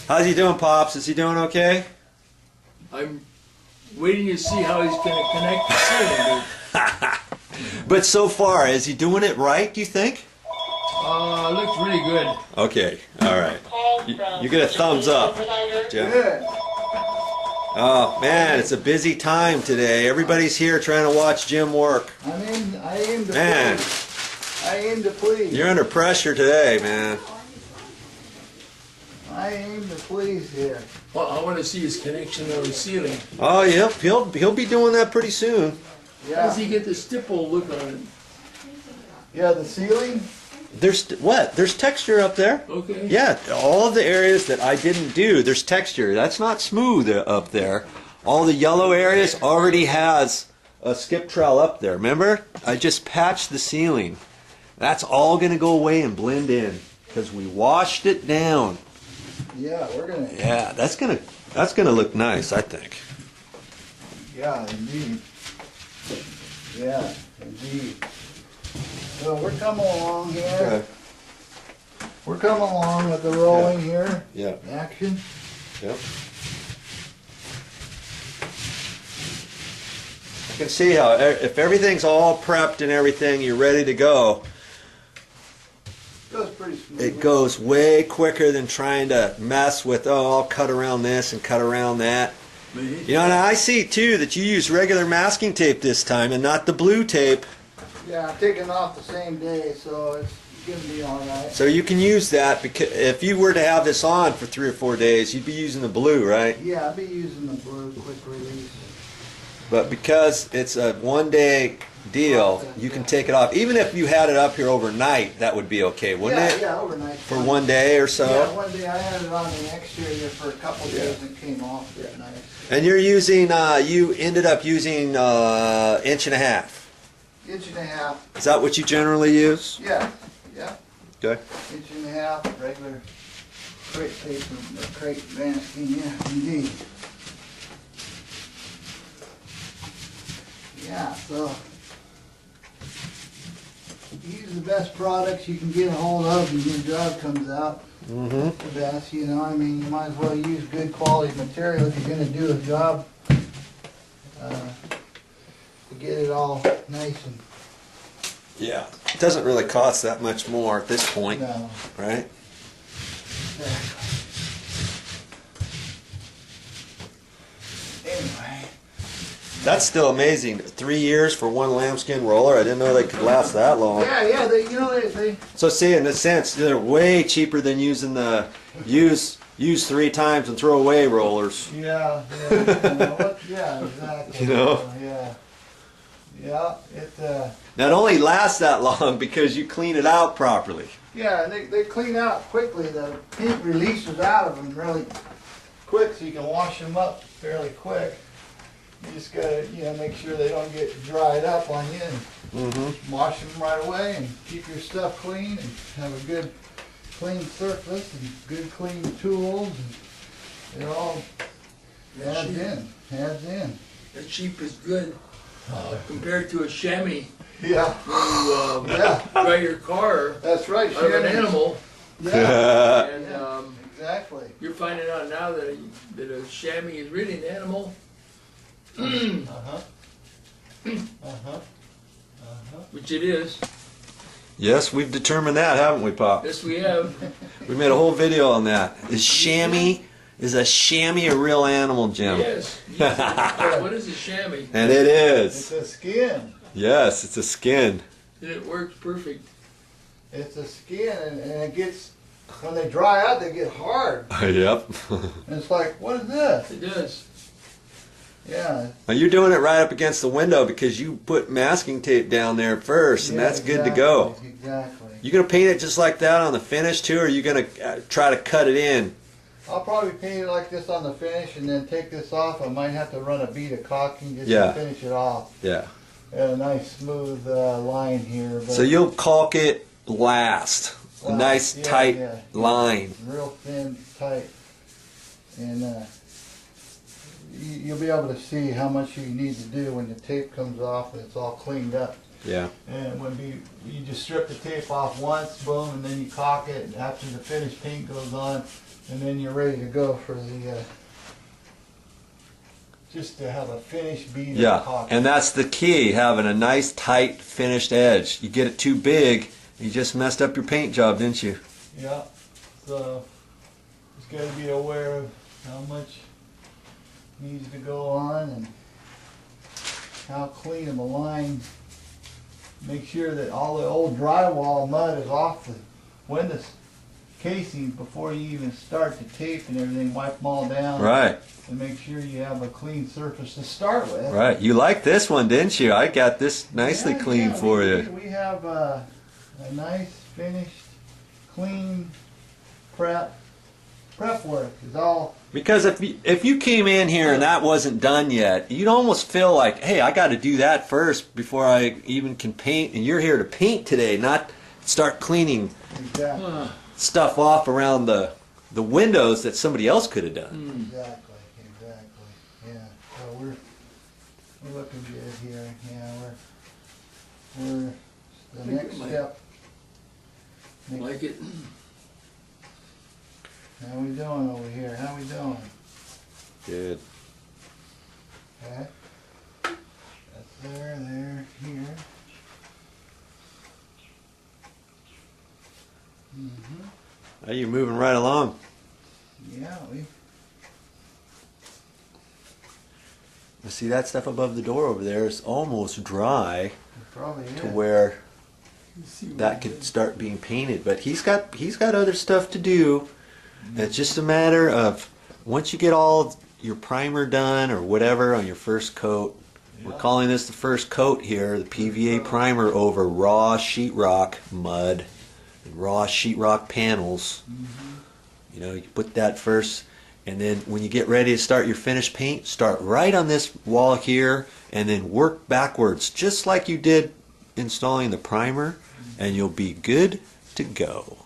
How's he doing, Pops? Is he doing okay? I'm waiting to see how he's going to connect the cylinder. But so far, is he doing it right, do you think? Looks really good. Okay, alright. You get a thumbs up, Jim. Good. Oh, man, it's a busy time today. Everybody's here trying to watch Jim work. I aim to Man. please. I aim to please. You're under pressure today, man. I aim to please here. Well, I want to see his connection on the ceiling. Oh, yep, he'll be doing that pretty soon. How Yeah. does he get the stipple look on it? Yeah, the ceiling. There's what? There's texture up there. Okay. Yeah, all of the areas that I didn't do, there's texture. That's not smooth up there. All the yellow areas already has a skip trowel up there. Remember? I just patched the ceiling. That's all going to go away and blend in because we washed it down. Yeah, we're gonna. Yeah, that's gonna look nice, I think. Yeah, indeed. Yeah, indeed. So we're coming along here. Okay. We're coming along with the rolling here. Yeah. Action. Yep. I can see how if everything's all prepped and everything, you're ready to go. Goes pretty smooth. It goes way quicker than trying to mess with, oh, I'll cut around this and cut around that. You know, and I see too that you use regular masking tape this time and not the blue tape. Yeah, I'm taking off the same day, so it's gonna be all right. So you can use that because if you were to have this on for 3 or 4 days, you'd be using the blue, right? Yeah, I'll be using the blue quick release. But because it's a 1-day deal, you can take it off. Even if you had it up here overnight, that would be okay, wouldn't it? Yeah, overnight. For 1 day or so? Yeah, 1 day I had it on the exterior for a couple of days and it came off that night. And you're using, you ended up using 1.5 inches. 1.5 inches. Is that what you generally use? Yeah, yeah. Okay. 1.5 inches, regular crate paper, or crate masking, yeah, indeed. Yeah, so use the best products you can get a hold of and your job comes out the best, you know. I mean, you might as well use good quality material if you're going to do a job to get it all nice and... Yeah. It doesn't really cost that much more at this point, No. right? Anyway. That's still amazing. 3 years for one lambskin roller. I didn't know they could last that long. Yeah, they, you know, they So see, in a sense, they're way cheaper than using the use 3 times and throw away rollers. yeah, yeah, exactly. You know? Yeah, it, Now it only lasts that long because you clean it out properly. yeah, and they clean out quickly. The paint releases out of them really quick, so you can wash them up fairly quick. You just gotta, you know, make sure they don't get dried up on you, and wash them right away, and keep your stuff clean, and have a good clean surface, and good clean tools, and it all adds in. The cheap is good compared to a chamois. Yeah, When you yeah, dry your car that's right. out of an Shannon. animal, Yeah, and exactly. you're finding out now that a chamois is really an animal. Which it is. Yes, we've determined that, haven't we, Pop? Yes, we have. We made a whole video on that. Is a chamois a real animal, Jim? Yes. What is a chamois? And it It's is. a skin. Yes, it's a skin. And it works perfect. It's a skin, and it gets, when they dry out, they get hard. Yep. And it's like, what is this? It does. Yeah. Now you're doing it right up against the window because you put masking tape down there first, and Yeah, that's good to go. Exactly. You gonna paint it just like that on the finish too, or are you gonna try to cut it in? I'll probably paint it like this on the finish and then take this off. I might have to run a bead of caulking just Yeah. to finish it off. Yeah. And a nice smooth line here. But So you'll caulk it last. A nice yeah, tight yeah. line. Real thin, tight. And you'll be able to see how much you need to do when the tape comes off and it's all cleaned up. Yeah. And you just strip the tape off once, boom, and then you caulk it. And after the finished paint goes on, and then you're ready to go for the just to have a finished bead. Yeah, of and that's the key, having a nice tight finished edge. You get it too big, you just messed up your paint job, didn't you? Yeah, so just got to be aware of how much needs to go on and how clean of a line. Make sure that all the old drywall mud is off the window casings before you even start the tape and everything. Wipe them all down. Right. And make sure you have a clean surface to start with. Right. You like this one, didn't you? I got this nicely Yeah, clean yeah, for you. We have a nice finished, clean prep work. Is all. Because if you came in here and that wasn't done yet, you'd almost feel like, hey, I got to do that first before I even can paint. And you're here to paint today, not start cleaning Exactly. stuff off around the windows that somebody else could have done. Exactly. Yeah. So we're looking good here. Yeah, we're the Think next it might- step. Like it? How we doing over here? How we doing? Good. Okay. That's there, here. Now you're moving right along. Yeah, we. See, that stuff above the door over there is almost dry Probably to where that could start being painted. But he's got other stuff to do. It's just a matter of once you get all your primer done or whatever on your first coat. We're calling this the first coat here, the PVA primer over raw sheetrock mud and raw sheetrock panels. You know, you put that first, and then when you get ready to start your finished paint, start right on this wall here and then work backwards just like you did installing the primer, and you'll be good to go.